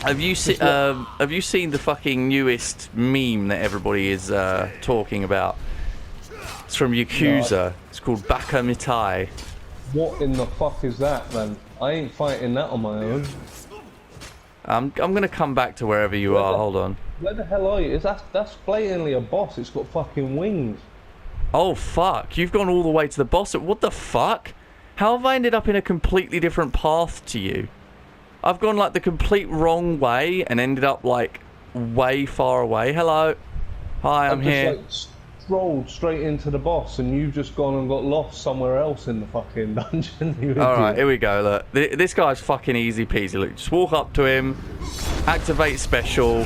Have you seen the fucking newest meme that everybody is talking about? It's from Yakuza. It's called Baka Mitai. What in the fuck is that, man? I ain't fighting that on my own. I'm gonna come back to wherever you are. Hold on. Where the hell are you? That's blatantly a boss. It's got fucking wings. Oh fuck! You've gone all the way to the boss. What the fuck? How have I ended up in a completely different path to you? I've gone like the complete wrong way and ended up like way far away. Hello. Hi, I'm here. Like, strolled straight into the boss and you've just gone and got lost somewhere else in the fucking dungeon. Alright, here we go. Look, this guy's fucking easy peasy. Look, just walk up to him, activate special,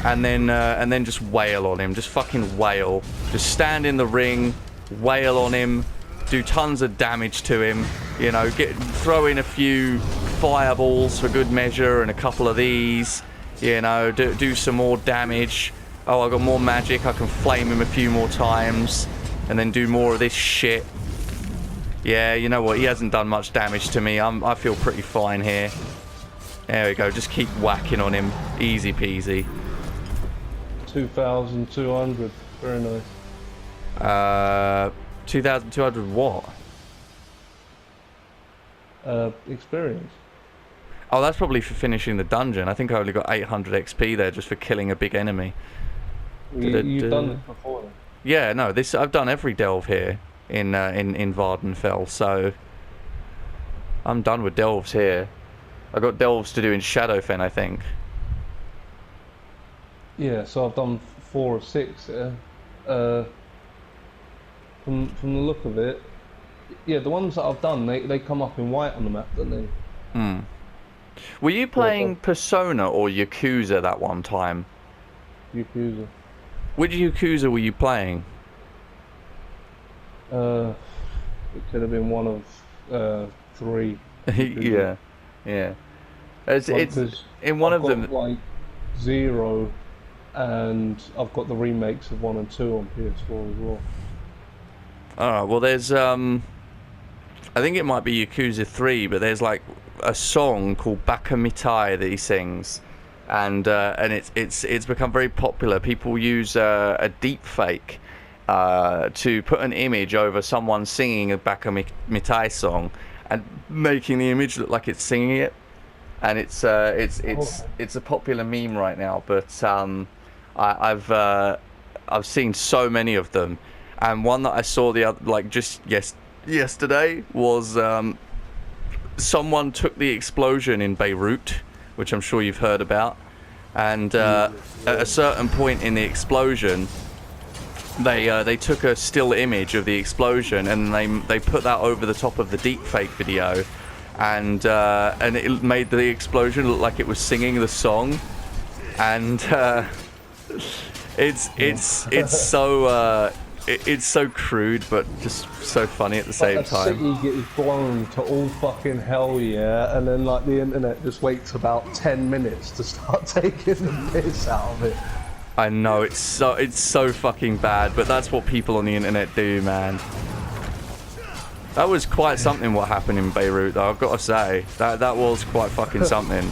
and then just wail on him. Just fucking wail. Just stand in the ring, wail on him, do tons of damage to him. You know, throw in a few fireballs for good measure and a couple of these. You know, do some more damage. Oh, I got more magic. I can flame him a few more times, and then do more of this shit. Yeah, you know what? He hasn't done much damage to me. I feel pretty fine here. There we go. Just keep whacking on him. Easy peasy. 2,200. Very nice. 2,200 what? Experience. Oh, that's probably for finishing the dungeon. I think I only got 800 XP there just for killing a big enemy. You've done this before then? Yeah, no, I've done every delve here in Vvardenfell, so I'm done with delves here. I got delves to do in Shadowfen, I think. Yeah, so I've done 4 or 6 there. From the look of it, yeah, the ones that I've done, they come up in white on the map, don't they? Hmm. Were you playing Persona or Yakuza that one time? Yakuza. Which Yakuza were you playing? It could have been one of 3. Yeah, yeah. It's in one of them. Like 0, and I've got the remakes of 1 and 2 on PS4 as well. Alright, well there's I think it might be Yakuza 3, but there's like a song called Baka Mitai that he sings, and it's become very popular. People use a deep fake to put an image over someone singing a Baka Mitai song and making the image look like it's singing it, and it's a popular meme right now. But I've seen so many of them, and one that I saw the other, like just yesterday was someone took the explosion in Beirut, which I'm sure you've heard about, and at a certain point in the explosion, they took a still image of the explosion and they put that over the top of the deepfake video, and it made the explosion look like it was singing the song, and it's so. It's so crude, but just so funny at the same time. The city gets blown to all fucking hell, yeah, and then like the internet just waits about 10 minutes to start taking the piss out of it. I know, it's so fucking bad, but that's what people on the internet do, man. That was quite something what happened in Beirut, though, I've got to say. That was quite fucking something.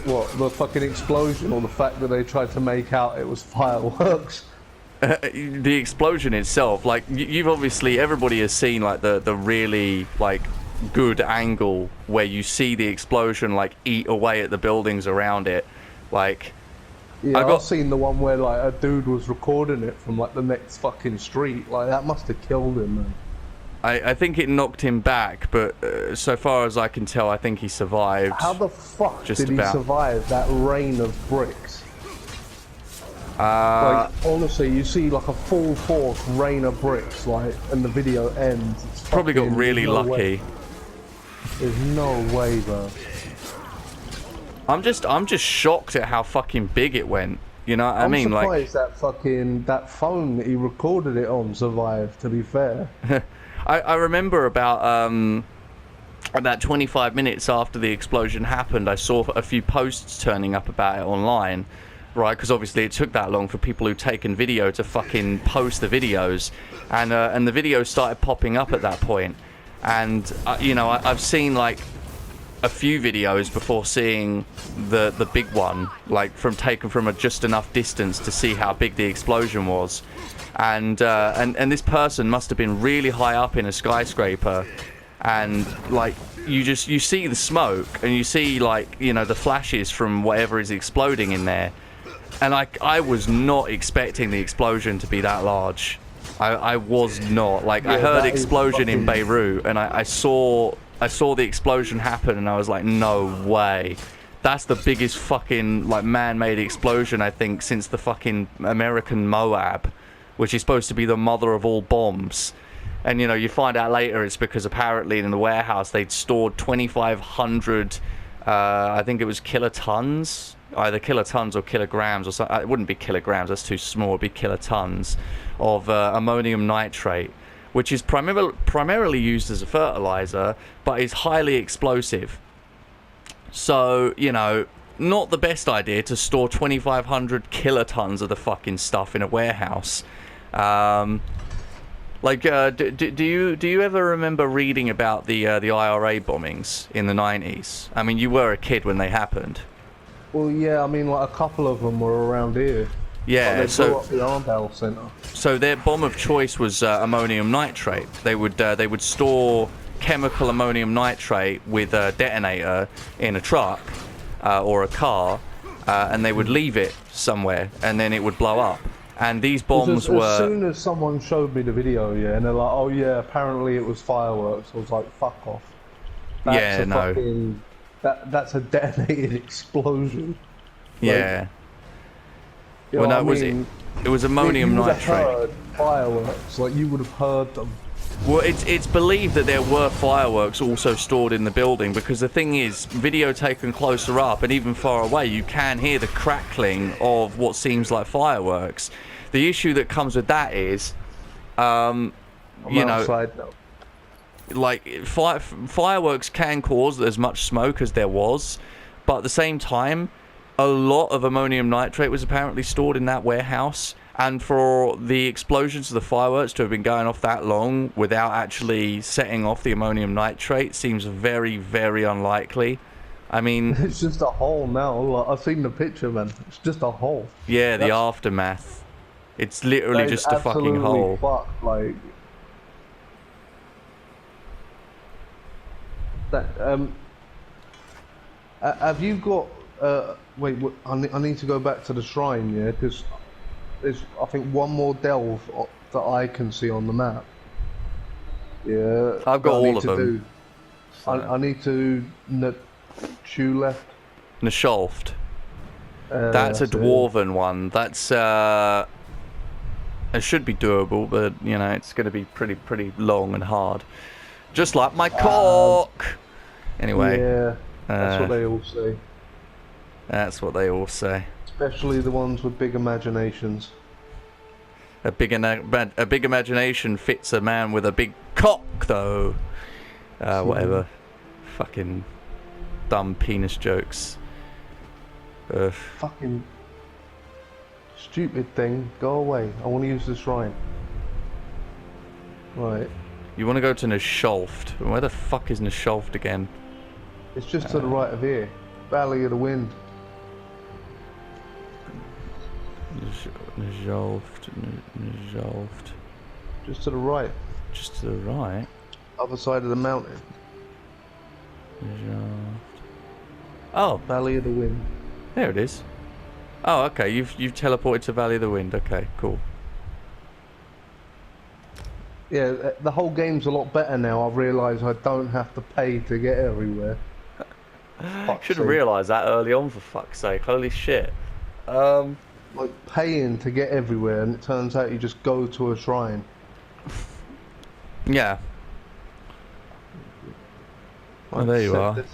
What, the fucking explosion, or the fact that they tried to make out it was fireworks? The explosion itself, like you've obviously, everybody has seen like the really like good angle where you see the explosion like eat away at the buildings around it. Like, yeah, I've seen the one where like a dude was recording it from like the next fucking street. Like that must have killed him, man. I think it knocked him back, but so far as I can tell, I think he survived. How the fuck did he survive that rain of bricks? Like, honestly, you see like a full force rain of bricks, like, and the video ends. It's probably got really lucky. There's no way, bro. I'm just shocked at how fucking big it went. You know what I mean? I'm surprised that phone that he recorded it on survived, to be fair. I remember about 25 minutes after the explosion happened, I saw a few posts turning up about it online. Right, because obviously it took that long for people who'd taken video to fucking post the videos, and the videos started popping up at that point, and you know, I've seen like a few videos before seeing the big one, like taken from just enough distance to see how big the explosion was. And this person must have been really high up in a skyscraper, and like you see the smoke and you see, like, you know, the flashes from whatever is exploding in there, and I was not expecting the explosion to be that large. I was not. Like, I heard explosion in Beirut, and I saw the explosion happen, and I was like, no way. That's the biggest fucking, like, man-made explosion, I think, since the fucking American Moab, which is supposed to be the mother of all bombs. And, you know, you find out later it's because apparently in the warehouse they'd stored 2,500, I think it was kilotons, either kilotons or kilograms or something. It wouldn't be kilograms, that's too small, it'd be kilotons of ammonium nitrate, which is primarily used as a fertilizer, but is highly explosive. So, you know, not the best idea to store 2,500 kilotons of the fucking stuff in a warehouse. Like, do you ever remember reading about the IRA bombings in the 90s? I mean, you were a kid when they happened. Well, yeah, I mean, like, a couple of them were around here. Yeah, like, they blew up the Arndale Centre. So their bomb of choice was ammonium nitrate. They would store chemical ammonium nitrate with a detonator in a truck or a car, and they would leave it somewhere, and then it would blow up. And these bombs were... As soon as someone showed me the video, yeah, and they're like, oh yeah, apparently it was fireworks, I was like, fuck off. That's that's a detonated explosion. Yeah. Well, no, it was ammonium nitrate. You would have heard fireworks, like, you would have heard them. Well, it's believed that there were fireworks also stored in the building, because the thing is, video taken closer up and even far away, you can hear the crackling of what seems like fireworks. The issue that comes with that is, you know, like, fireworks can cause as much smoke as there was, but at the same time, a lot of ammonium nitrate was apparently stored in that warehouse. And for the explosions of the fireworks to have been going off that long without actually setting off the ammonium nitrate seems very, very unlikely. I mean... It's just a hole now. Like, I've seen the picture, man. It's just a hole. Yeah, the aftermath. It's literally just a fucking hole. Fucked, like... That, have you got... wait, I need to go back to the shrine, yeah? Because... there's, I think, one more delve that I can see on the map. Yeah. I've got all of them. I need to... Chew left. Nasholft. That's a dwarven one. That's, it should be doable, but, you know, it's going to be pretty long and hard. Just like my cock! Anyway. Yeah, that's what they all say. That's what they all say. Especially the ones with big imaginations. A big imagination fits a man with a big cock, though. Whatever. Fucking dumb penis jokes. Fucking stupid thing. Go away. I want to use the shrine. Right. You want to go to Nasholft. Where the fuck is Nasholft again? It's just to the right of here. Valley of the Wind. Nasholft. Just to the right. Just to the right? Other side of the mountain. Nasholft. Oh! Valley of the Wind. There it is. Oh, okay. You've teleported to Valley of the Wind. Okay, cool. Yeah, the whole game's a lot better now. I've realised I don't have to pay to get everywhere. Should have realised that early on, for fuck's sake. Holy shit. Like, paying to get everywhere, and it turns out you just go to a shrine. Yeah. Oh, there you are. Where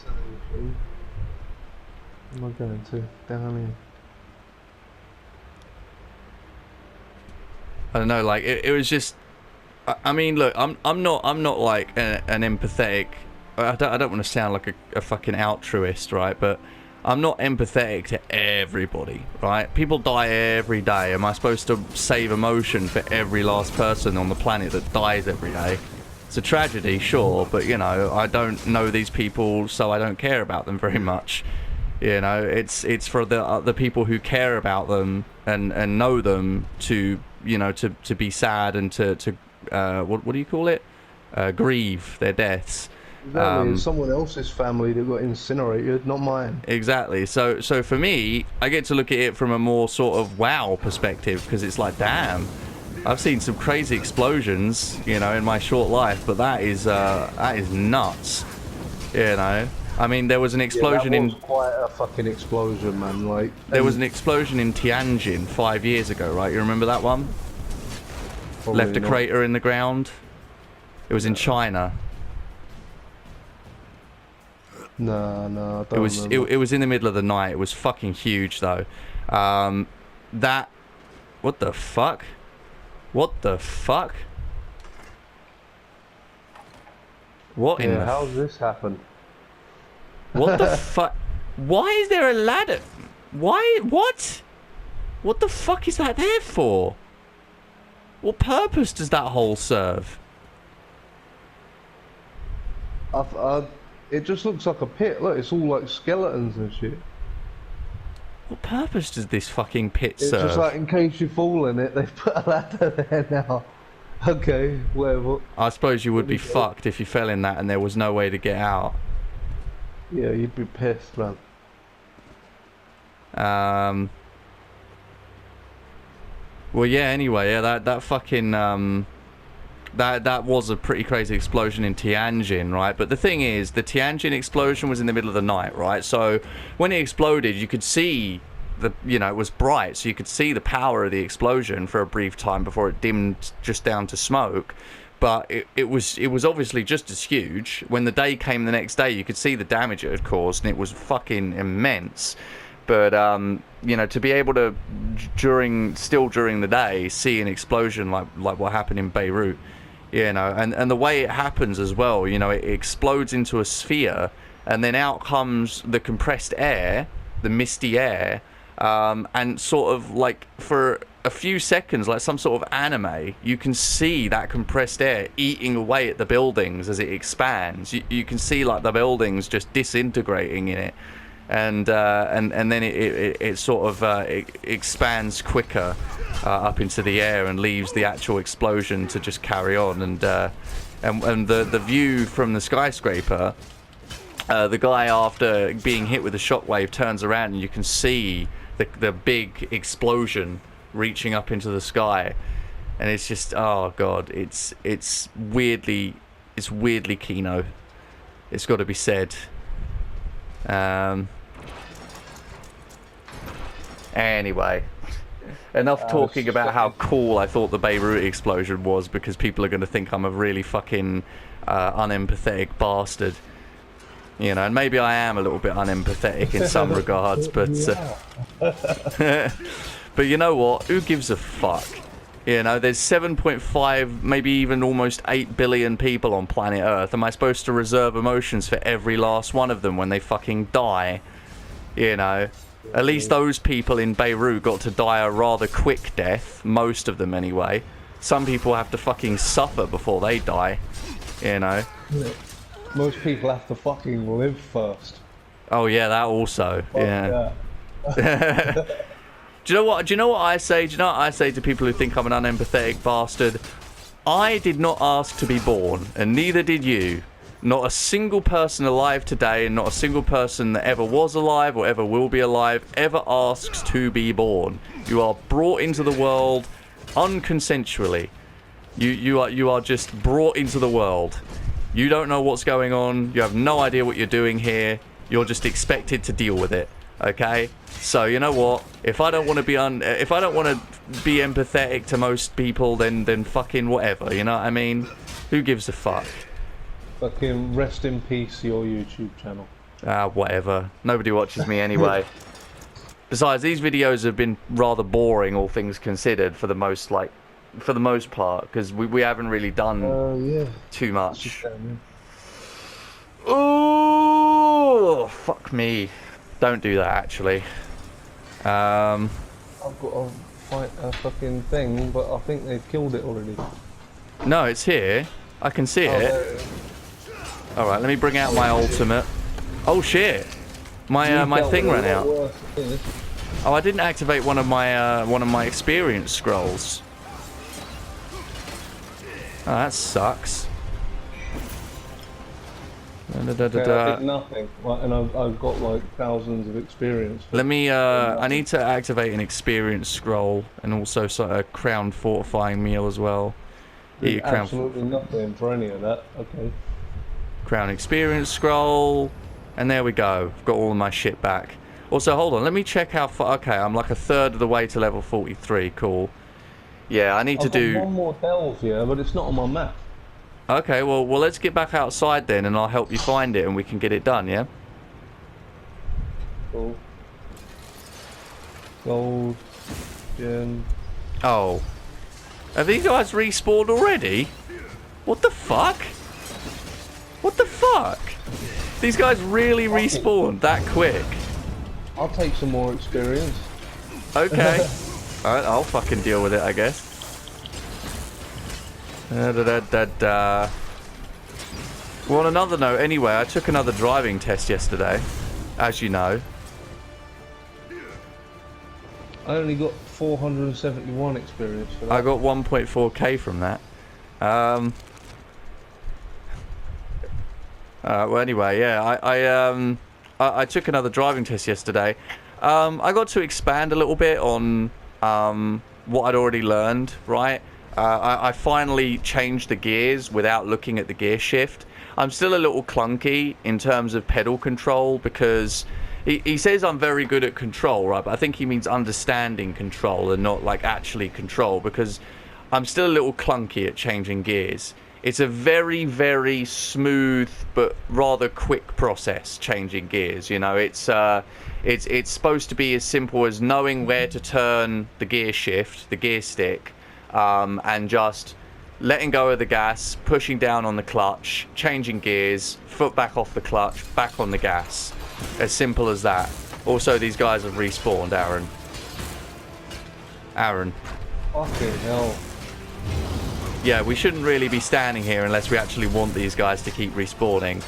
am I going to? Down here. I don't know, like, it was just... I mean, look, I'm not like an empathetic... I don't want to sound like a fucking altruist, right? But I'm not empathetic to everybody, right? People die every day. Am I supposed to save emotion for every last person on the planet that dies every day? It's a tragedy, sure, but you know, I don't know these people, so I don't care about them very much. You know, it's for the people who care about them and know them to, you know, to be sad and to what do you call it? Grieve their deaths. Exactly. It's someone else's family that got incinerated, not mine. Exactly. So for me, I get to look at it from a more sort of wow perspective, because it's like, damn, I've seen some crazy explosions, you know, in my short life, but that is nuts. You know, I mean, there was an explosion that was quite a fucking explosion, man. Like, there was an explosion in Tianjin 5 years ago, right? You remember that one? Left a crater in the ground. It was in China. No, I don't remember. It was in the middle of the night. It was fucking huge, though. That. What the fuck? What the fuck? What in the... how's this happen? What the fuck? Why is there a ladder? Why? What? What the fuck is that there for? What purpose does that hole serve? It just looks like a pit. Look, it's all like skeletons and shit. What purpose does this fucking pit serve? It's just like, in case you fall in it, they've put a ladder there now. Okay, whatever. I suppose you would be fucked if you fell in that and there was no way to get out. Yeah, you'd be pissed, man. Well, yeah, anyway, yeah, that fucking, that was a pretty crazy explosion in Tianjin, right? But the thing is, the Tianjin explosion was in the middle of the night, right? So when it exploded, you could see you know, it was bright, so you could see the power of the explosion for a brief time before it dimmed just down to smoke. But it was obviously just as huge. When the day came the next day, you could see the damage it had caused, and it was fucking immense. But you know, to be able to during the day see an explosion like what happened in Beirut, you know, and the way it happens as well, you know, it explodes into a sphere, and then out comes the compressed air, the misty air, and sort of like for a few seconds, like some sort of anime, you can see that compressed air eating away at the buildings as it expands. You can see like the buildings just disintegrating in it, and then it sort of it expands quicker up into the air and leaves the actual explosion to just carry on. And the view from the skyscraper, the guy, after being hit with a shockwave, turns around and you can see the big explosion reaching up into the sky, and it's just, oh god, it's weirdly Kino. It's got to be said. Anyway, enough talking about how cool I thought the Beirut explosion was, because people are going to think I'm a really fucking unempathetic bastard. You know, and maybe I am a little bit unempathetic in some regards, but but you know what? Who gives a fuck? You know, there's 7.5, maybe even almost 8 billion people on planet Earth. Am I supposed to reserve emotions for every last one of them when they fucking die? You know, at least those people in Beirut got to die a rather quick death, most of them anyway. Some people have to fucking suffer before they die, you know. Most people have to fucking live first. Oh yeah, that also. Yeah. Do you know what I say? Do you know what I say to people who think I'm an unempathetic bastard? I did not ask to be born, and neither did you. Not a single person alive today, and not a single person that ever was alive or ever will be alive, ever asks to be born. You are brought into the world unconsensually. You are just brought into the world. You don't know what's going on. You have no idea what you're doing here. You're just expected to deal with it. Okay? So you know what? If I don't want to be empathetic to most people, then fucking whatever. You know what I mean? Who gives a fuck? Fucking rest in peace, your YouTube channel. Whatever. Nobody watches me anyway. Besides, these videos have been rather boring, all things considered, for the most part, because we haven't really done too much. Oh, fuck me. Don't do that, actually. I've got to fight a fucking thing, but I think they've killed it already. No, it's here. I can see Oh, it. there it is. All right, let me bring out my ultimate. Oh shit! My thing ran out. Oh, I didn't activate one of my experience scrolls. Oh, that sucks. I did nothing, and I've got like thousands of experience. Let me. I need to activate an experience scroll and also a crown fortifying meal as well. Did absolutely nothing for any of that. Okay. Crown experience scroll, and there we go. I've got all of my shit back. Also, hold on. Let me check how far. Okay, I'm like a third of the way to level 43. Cool. Yeah, I need to do. I've got one more delve here, but it's not on my map. Okay, well, let's get back outside then, and I'll help you find it, and we can get it done. Yeah. Cool. Gold. Gem. Oh. Have these guys respawned already? What the fuck? What the fuck? These guys really respawned that quick. I'll take some more experience. Okay. Alright, I'll fucking deal with it, I guess. Well, on another note, anyway, I took another driving test yesterday, as you know. I only got 471 experience for that. I got 1.4k from that. Well, anyway, yeah, I took another driving test yesterday. I got to expand a little bit on what I'd already learned, right? I finally changed the gears without looking at the gear shift. I'm still a little clunky in terms of pedal control because he says I'm very good at control, right? But I think he means understanding control and not like actually control, because I'm still a little clunky at changing gears. It's a very, very smooth but rather quick process changing gears. You know, it's supposed to be as simple as knowing where to turn the gear shift, the gear stick, and just letting go of the gas, pushing down on the clutch, changing gears, foot back off the clutch, back on the gas. As simple as that. Also, these guys have respawned, Aaron. Aaron. Fucking hell. Yeah, we shouldn't really be standing here unless we actually want these guys to keep respawning.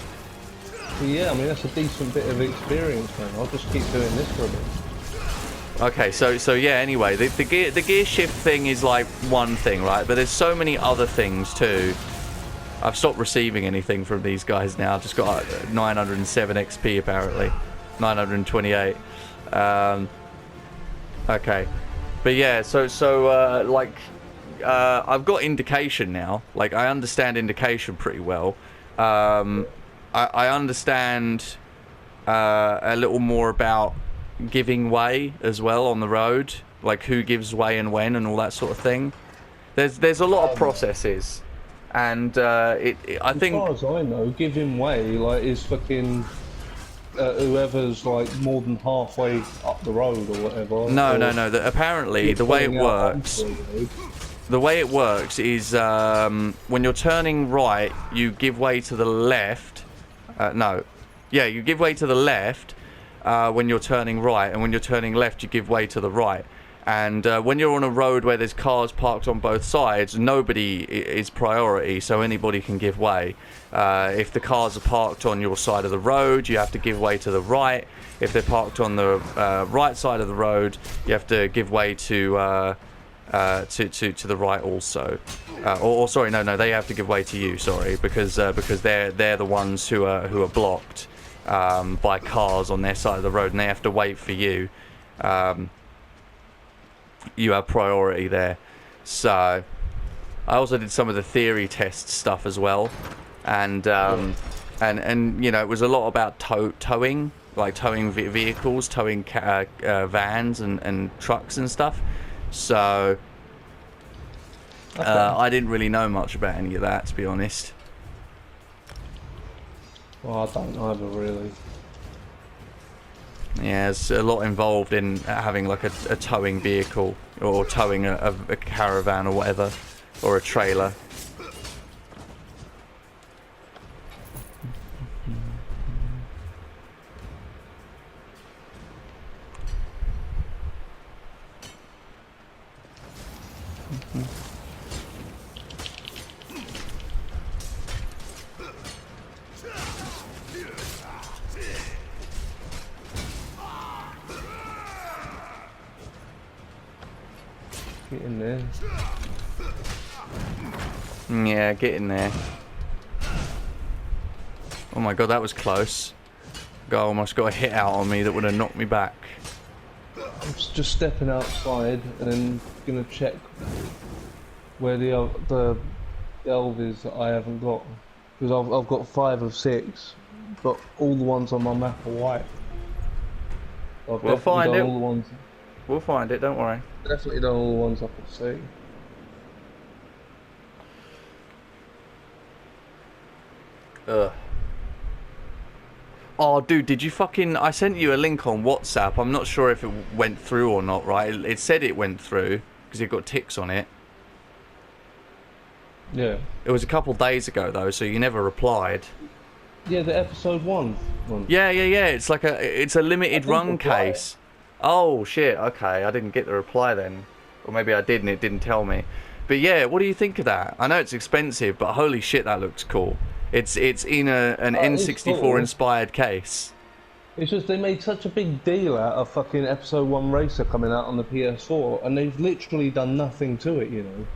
Well, yeah, I mean, that's a decent bit of experience, man. I'll just keep doing this for a bit. Okay, so yeah, anyway, the gear shift thing is like one thing, right? But there's so many other things too. I've stopped receiving anything from these guys now. I've just got 907 XP apparently. 928. Okay. But yeah, so like I've got indication now. Like, I understand indication pretty well. I understand a little more about giving way as well on the road, like who gives way and when and all that sort of thing. There's a lot of processes, and I think, as far as I know, giving way like is fucking whoever's like more than halfway up the road or whatever. No. Apparently, the way it works. The way it works is when you're turning right, you give way to the left. You give way to the left when you're turning right, and when you're turning left, you give way to the right. And when you're on a road where there's cars parked on both sides, nobody is priority, so anybody can give way. If the cars are parked on your side of the road, you have to give way to the right. If they're parked on the right side of the road, you have to give way to the right also. Sorry, no, they have to give way to you. Sorry, because they're the ones who are blocked by cars on their side of the road, and they have to wait for you. You have priority there. So I also did some of the theory test stuff as well, and you know, it was a lot about towing, like towing vehicles, towing vans and trucks and stuff. So I didn't really know much about any of that, to be honest. Well, I don't either, really. Yeah, there's a lot involved in having like a towing vehicle, or towing a caravan or whatever, or a trailer. Get in there. Yeah, get in there. Oh my god, that was close. Guy almost got a hit out on me that would have knocked me back. I'm just stepping outside and then gonna check where the delve is that I haven't got. Because I've got 5 of 6, but all the ones on my map are white. I've We'll find it. all the ones. We'll find it, don't worry. Definitely done all the ones I could see. Ugh. Oh, dude, did you fucking... I sent you a link on WhatsApp. I'm not sure if it went through or not, right? It said it went through, because it got ticks on it. Yeah. It was a couple days ago, though, so you never replied. Yeah, the episode 1 one. Yeah. It's like it's a limited run case. Oh, shit, okay. I didn't get the reply then. Or maybe I did and it didn't tell me. But yeah, what do you think of that? I know it's expensive, but holy shit, that looks cool. It's in an N64 cool. inspired case. It's just they made such a big deal out of fucking episode 1 Racer coming out on the PS4, and they've literally done nothing to it, you know.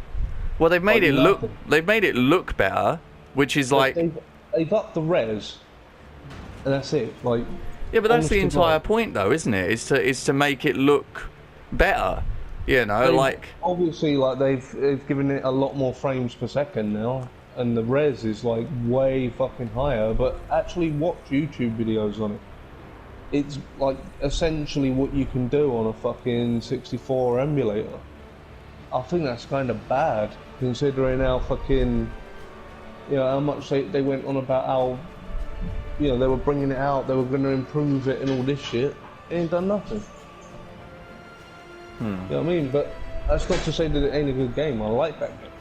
Well, they've made Like it look. nothing. They've made it look better, which is like. They've upped the res, and that's it. Like. Yeah, but that's honest the to entire God. point, though, isn't it? Is to make it look better. You know, like. Obviously, like they've given it a lot more frames per second now, and the res is like way fucking higher. But actually, watch YouTube videos on it. It's like essentially what you can do on a fucking 64 emulator. I think that's kind of bad, considering how fucking, you know, how much they went on about how, you know, they were bringing it out, they were going to improve it and all this shit. They ain't done nothing. You know what I mean? But that's not to say that it ain't a good game. I like that game.